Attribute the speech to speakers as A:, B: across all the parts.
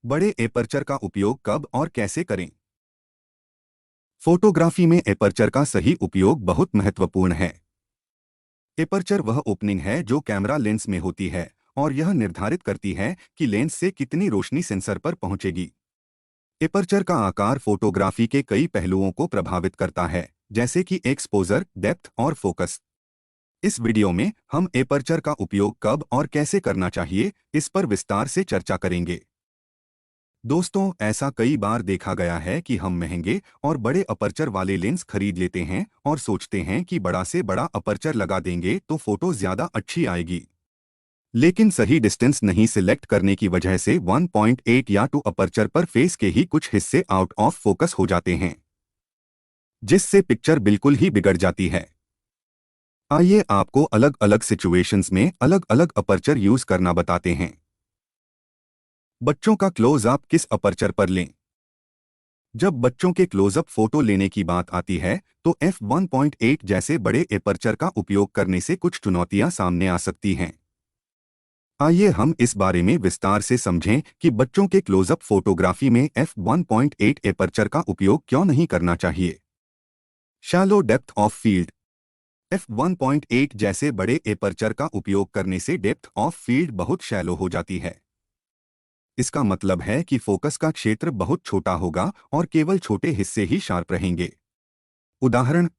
A: बड़े एपर्चर का उपयोग कब और कैसे करें? फोटोग्राफी में एपर्चर का सही उपयोग बहुत महत्वपूर्ण है। एपर्चर वह ओपनिंग है जो कैमरा लेंस में होती है और यह निर्धारित करती है कि लेंस से कितनी रोशनी सेंसर पर पहुंचेगी। एपर्चर का आकार फोटोग्राफी के कई पहलुओं को प्रभावित करता है, जैसे कि एक्सपोजर, डेप्थ और फोकस। इस वीडियो में हम एपर्चर का उपयोग कब और कैसे करना चाहिए, इस पर विस्तार से चर्चा करेंगे। दोस्तों, ऐसा कई बार देखा गया है कि हम महंगे और बड़े अपर्चर वाले लेंस खरीद लेते हैं और सोचते हैं कि बड़ा से बड़ा अपर्चर लगा देंगे तो फोटो ज्यादा अच्छी आएगी। लेकिन सही डिस्टेंस नहीं सिलेक्ट करने की वजह से 1.8 या 2 अपर्चर पर फेस के ही कुछ हिस्से आउट ऑफ फोकस हो जाते हैं, जिससे पिक्चर बिल्कुल ही बिगड़ जाती है। आइए आपको अलग अलग सिचुएशंस में अलग अलग अपर्चर यूज करना बताते हैं। बच्चों का क्लोजअप किस अपर्चर पर लें? जब बच्चों के क्लोजअप फोटो लेने की बात आती है तो f1.8 जैसे बड़े एपर्चर का उपयोग करने से कुछ चुनौतियां सामने आ सकती हैं। आइए हम इस बारे में विस्तार से समझें कि बच्चों के क्लोजअप फोटोग्राफी में f1.8 एपर्चर का उपयोग क्यों नहीं करना चाहिए। Shallow depth of field. f1.8 जैसे बड़े एपर्चर का उपयोग करने से डेप्थ ऑफ फील्ड बहुत शैलो हो जाती है। इसका मतलब है कि फोकस का क्षेत्र बहुत छोटा होगा और केवल छोटे हिस्से ही शार्प रहेंगे। उदाहरण,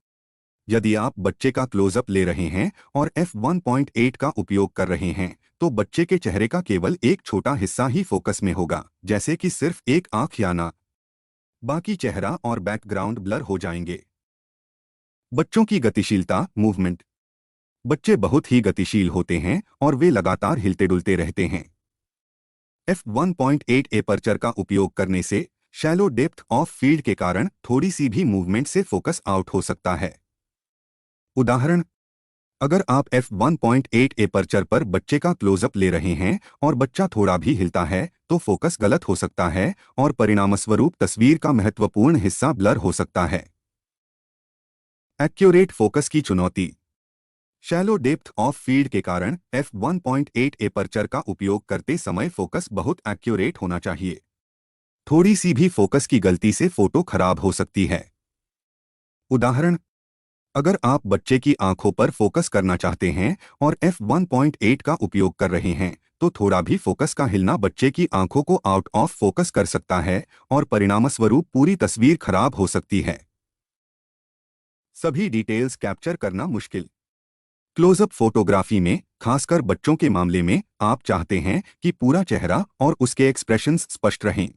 A: यदि आप बच्चे का क्लोजअप ले रहे हैं और f1.8 का उपयोग कर रहे हैं तो बच्चे के चेहरे का केवल एक छोटा हिस्सा ही फोकस में होगा, जैसे कि सिर्फ एक आंख या नाक। बाकी चेहरा और बैकग्राउंड ब्लर हो जाएंगे। बच्चों की गतिशीलता, मूवमेंट। बच्चे बहुत ही गतिशील होते हैं और वे लगातार हिलते डुलते रहते हैं। f1.8 एपर्चर का उपयोग करने से शैलो डेप्थ ऑफ फील्ड के कारण थोड़ी सी भी मूवमेंट से फोकस आउट हो सकता है। उदाहरण, अगर आप f1.8 एपर्चर पर बच्चे का क्लोजअप ले रहे हैं और बच्चा थोड़ा भी हिलता है तो फोकस गलत हो सकता है और परिणामस्वरूप तस्वीर का महत्वपूर्ण हिस्सा ब्लर हो सकता है। एक्यूरेट फोकस की चुनौती। शैलो डेप्थ ऑफ फील्ड के कारण f1.8 एपर्चर का उपयोग करते समय फोकस बहुत एक्यूरेट होना चाहिए। थोड़ी सी भी फोकस की गलती से फोटो खराब हो सकती है। उदाहरण, अगर आप बच्चे की आंखों पर फोकस करना चाहते हैं और f1.8 का उपयोग कर रहे हैं तो थोड़ा भी फोकस का हिलना बच्चे की आंखों को आउट ऑफ फोकस कर सकता है और परिणामस्वरूप पूरी तस्वीर खराब हो सकती है। सभी डिटेल्स कैप्चर करना मुश्किल। क्लोजअप फोटोग्राफी में, खासकर बच्चों के मामले में, आप चाहते हैं कि पूरा चेहरा और उसके एक्सप्रेशंस स्पष्ट रहें।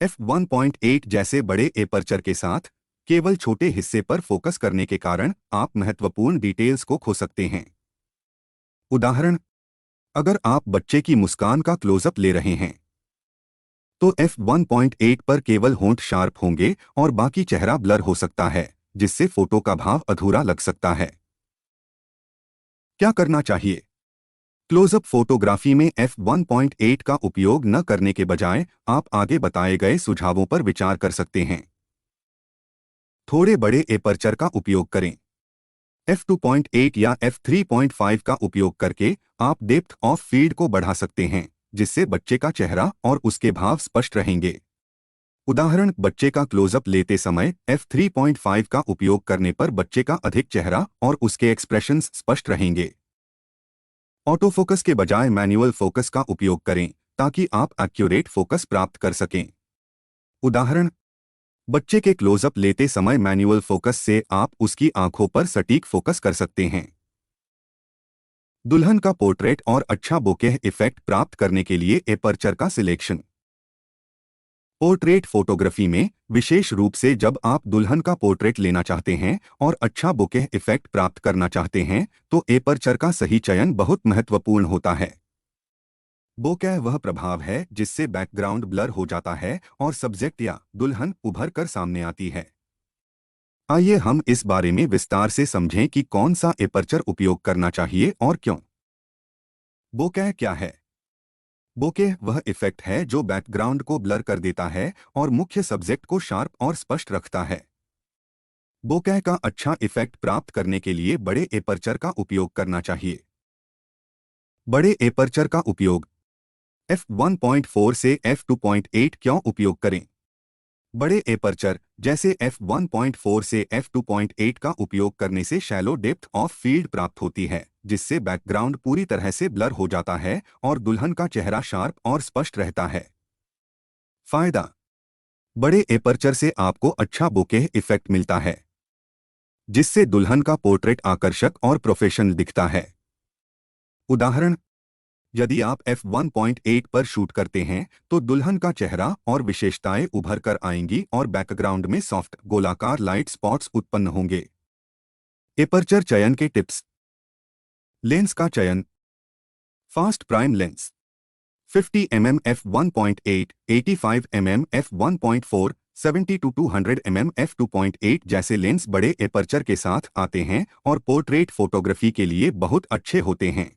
A: f1.8 जैसे बड़े एपर्चर के साथ केवल छोटे हिस्से पर फोकस करने के कारण आप महत्वपूर्ण डिटेल्स को खो सकते हैं। उदाहरण, अगर आप बच्चे की मुस्कान का क्लोजअप ले रहे हैं तो f1.8 पर केवल होंठ शार्प होंगे और बाकी चेहरा ब्लर हो सकता है, जिससे फोटो का भाव अधूरा लग सकता है। क्या करना चाहिए? क्लोजअप फोटोग्राफी में f1.8 का उपयोग न करने के बजाय आप आगे बताए गए सुझावों पर विचार कर सकते हैं। थोड़े बड़े एपर्चर का उपयोग करें। f2.8 या f3.5 का उपयोग करके आप डेप्थ ऑफ फील्ड को बढ़ा सकते हैं, जिससे बच्चे का चेहरा और उसके भाव स्पष्ट रहेंगे। उदाहरण, बच्चे का क्लोजअप लेते समय f3.5 का उपयोग करने पर बच्चे का अधिक चेहरा और उसके एक्सप्रेशंस स्पष्ट रहेंगे। ऑटो फोकस के बजाय मैनुअल फोकस का उपयोग करें ताकि आप एक्यूरेट फोकस प्राप्त कर सकें। उदाहरण, बच्चे के क्लोजअप लेते समय मैनुअल फोकस से आप उसकी आंखों पर सटीक फोकस कर सकते हैं। दुल्हन का पोर्ट्रेट और अच्छा बोकेह इफेक्ट प्राप्त करने के लिए एपर्चर का सिलेक्शन। पोर्ट्रेट फोटोग्राफी में, विशेष रूप से जब आप दुल्हन का पोर्ट्रेट लेना चाहते हैं और अच्छा बोकेह इफेक्ट प्राप्त करना चाहते हैं तो एपर्चर का सही चयन बहुत महत्वपूर्ण होता है। बोकेह वह प्रभाव है जिससे बैकग्राउंड ब्लर हो जाता है और सब्जेक्ट या दुल्हन उभर कर सामने आती है। आइए हम इस बारे में विस्तार से समझें कि कौन सा एपर्चर उपयोग करना चाहिए और क्यों। बोकेह क्या है? बोकेह वह इफेक्ट है जो बैकग्राउंड को ब्लर कर देता है और मुख्य सब्जेक्ट को शार्प और स्पष्ट रखता है। बोकेह का अच्छा इफेक्ट प्राप्त करने के लिए बड़े एपर्चर का उपयोग करना चाहिए। बड़े एपर्चर का उपयोग। f1.4 से f2.8 क्यों उपयोग करें? बड़े एपर्चर जैसे f1.4 से f2.8 का उपयोग करने से शैलो डेप्थ ऑफ फील्ड प्राप्त होती है, जिससे बैकग्राउंड पूरी तरह से ब्लर हो जाता है और दुल्हन का चेहरा शार्प और स्पष्ट रहता है। फायदा: बड़े एपर्चर से आपको अच्छा बोकेह इफेक्ट मिलता है, जिससे दुल्हन का पोर्ट्रेट आकर्षक और प्रोफेशनल दिखता है। उदाहरण: यदि आप f1.8 पर शूट करते हैं तो दुल्हन का चेहरा और विशेषताएं उभर कर आएंगी और बैकग्राउंड में सॉफ्ट गोलाकार लाइट स्पॉट्स उत्पन्न होंगे। एपर्चर चयन के टिप्स: लेंस का चयन: fast prime lens 50 mm f1.8, 85 mm f1.4, 70 to 200 mm f2.8 जैसे लेंस बड़े एपर्चर के साथ आते हैं और पोर्ट्रेट फोटोग्राफी के लिए बहुत अच्छे होते हैं।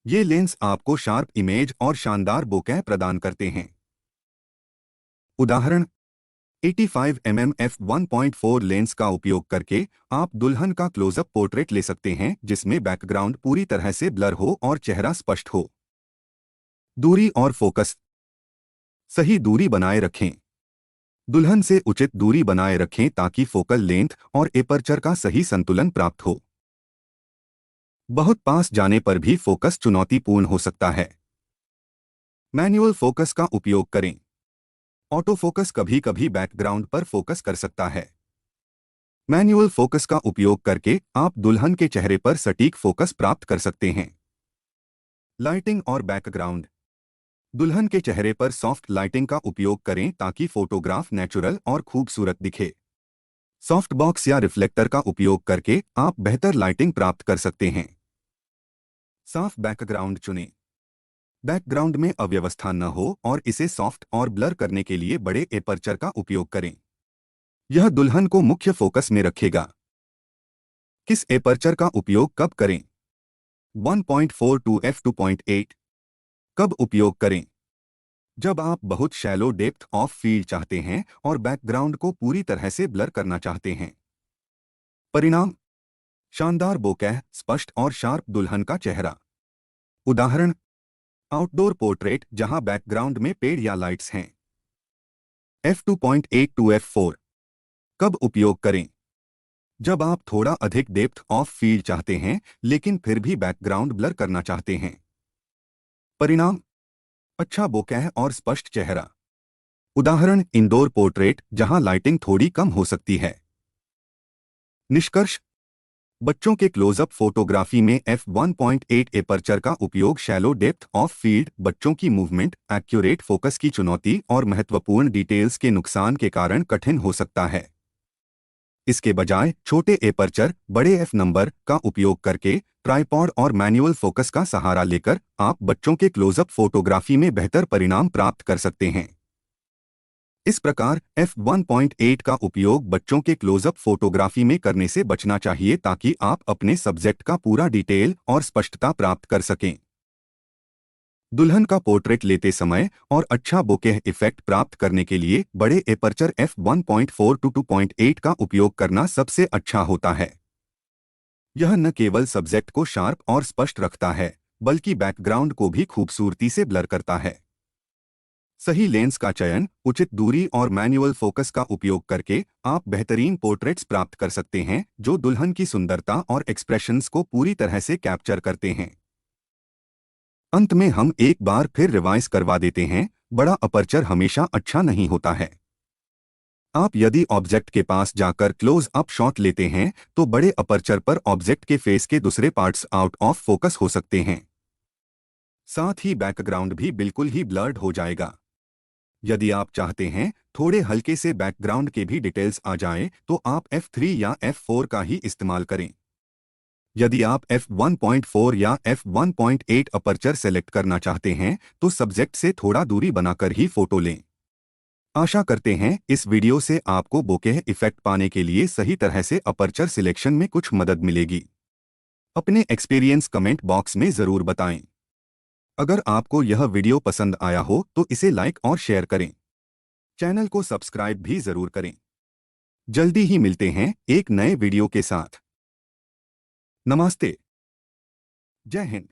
A: ये लेंस आपको शार्प इमेज और शानदार बोकेह प्रदान करते हैं। उदाहरण: 85 mm f1.4 लेंस का उपयोग करके आप दुल्हन का क्लोजअप पोर्ट्रेट ले सकते हैं, जिसमें बैकग्राउंड पूरी तरह से ब्लर हो और चेहरा स्पष्ट हो। दूरी और फोकस: सही दूरी बनाए रखें। दुल्हन से उचित दूरी बनाए रखें ताकि फोकल लेंथ और एपर्चर का सही संतुलन प्राप्त हो। बहुत पास जाने पर भी फोकस चुनौतीपूर्ण हो सकता है। मैनुअल फोकस का उपयोग करें। ऑटो फोकस कभी कभी बैकग्राउंड पर फोकस कर सकता है। मैनुअल फोकस का उपयोग करके आप दुल्हन के चेहरे पर सटीक फोकस प्राप्त कर सकते हैं। लाइटिंग और बैकग्राउंड: दुल्हन के चेहरे पर सॉफ्ट लाइटिंग का उपयोग करें ताकि फोटोग्राफ नेचुरल और खूबसूरत दिखे। सॉफ्ट बॉक्स या रिफ्लेक्टर का उपयोग करके आप बेहतर लाइटिंग प्राप्त कर सकते हैं। साफ बैकग्राउंड चुनें। बैकग्राउंड में अव्यवस्था न हो और इसे सॉफ्ट और ब्लर करने के लिए बड़े एपर्चर का उपयोग करें। यह दुल्हन को मुख्य फोकस में रखेगा। किस एपर्चर का उपयोग कब करें? 1.4 टू f2.8 कब उपयोग करें? जब आप बहुत शैलो डेप्थ ऑफ फील्ड चाहते हैं और बैकग्राउंड को पूरी तरह से ब्लर करना चाहते हैं। परिणाम: शानदार बोकेह, स्पष्ट और शार्प दुल्हन का चेहरा। उदाहरण: आउटडोर पोर्ट्रेट जहां बैकग्राउंड में पेड़ या लाइट्स हैं। f2.8 टू f4 कब उपयोग करें? जब आप थोड़ा अधिक डेप्थ ऑफ फील्ड चाहते हैं लेकिन फिर भी बैकग्राउंड ब्लर करना चाहते हैं। परिणाम: अच्छा बोकेह और स्पष्ट चेहरा। उदाहरण: इंडोर पोर्ट्रेट जहां लाइटिंग थोड़ी कम हो सकती है। निष्कर्ष: बच्चों के क्लोजअप फोटोग्राफी में f1.8 एपर्चर का उपयोग शैलो डेप्थ ऑफ फील्ड, बच्चों की मूवमेंट, एक्यूरेट फोकस की चुनौती और महत्वपूर्ण डिटेल्स के नुकसान के कारण कठिन हो सकता है। इसके बजाय छोटे एपर्चर, बड़े f नंबर का उपयोग करके ट्राइपॉड और मैनुअल फोकस का सहारा लेकर आप बच्चों के क्लोजअप फोटोग्राफी में बेहतर परिणाम प्राप्त कर सकते हैं। इस प्रकार f1.8 का उपयोग बच्चों के क्लोजअप फोटोग्राफी में करने से बचना चाहिए ताकि आप अपने सब्जेक्ट का पूरा डिटेल और स्पष्टता प्राप्त कर सकें। दुल्हन का पोर्ट्रेट लेते समय और अच्छा बोकेह इफेक्ट प्राप्त करने के लिए बड़े एपर्चर f1.4 टू 2.8 का उपयोग करना सबसे अच्छा होता है। यह न केवल सब्जेक्ट को शार्प और स्पष्ट रखता है, बल्कि बैकग्राउंड को भी खूबसूरती से ब्लर करता है। सही लेंस का चयन, उचित दूरी और मैनुअल फोकस का उपयोग करके आप बेहतरीन पोर्ट्रेट्स प्राप्त कर सकते हैं जो दुल्हन की सुंदरता और एक्सप्रेशंस को पूरी तरह से कैप्चर करते हैं। अंत में हम एक बार फिर रिवाइज करवा देते हैं, बड़ा अपर्चर हमेशा अच्छा नहीं होता है। आप यदि ऑब्जेक्ट के पास जाकर क्लोज अप शॉट लेते हैं तो बड़े अपर्चर पर ऑब्जेक्ट के फेस के दूसरे पार्ट्स आउट ऑफ फोकस हो सकते हैं। साथ ही बैकग्राउंड भी बिल्कुल ही ब्लर्ड हो जाएगा। यदि आप चाहते हैं थोड़े हल्के से बैकग्राउंड के भी डिटेल्स आ जाएं, तो आप f3 या f4 का ही इस्तेमाल करें। यदि आप f1.4 या f1.8 अपर्चर सेलेक्ट करना चाहते हैं तो सब्जेक्ट से थोड़ा दूरी बनाकर ही फोटो लें। आशा करते हैं इस वीडियो से आपको बोकेह इफेक्ट पाने के लिए सही तरह से अपर्चर सिलेक्शन में कुछ मदद मिलेगी। अपने एक्सपीरियंस कमेंट बॉक्स में ज़रूर बताएं। अगर आपको यह वीडियो पसंद आया हो तो इसे लाइक और शेयर करें। चैनल को सब्सक्राइब भी ज़रूर करें। जल्दी ही मिलते हैं एक नए वीडियो के साथ। नमस्ते। जय हिंद।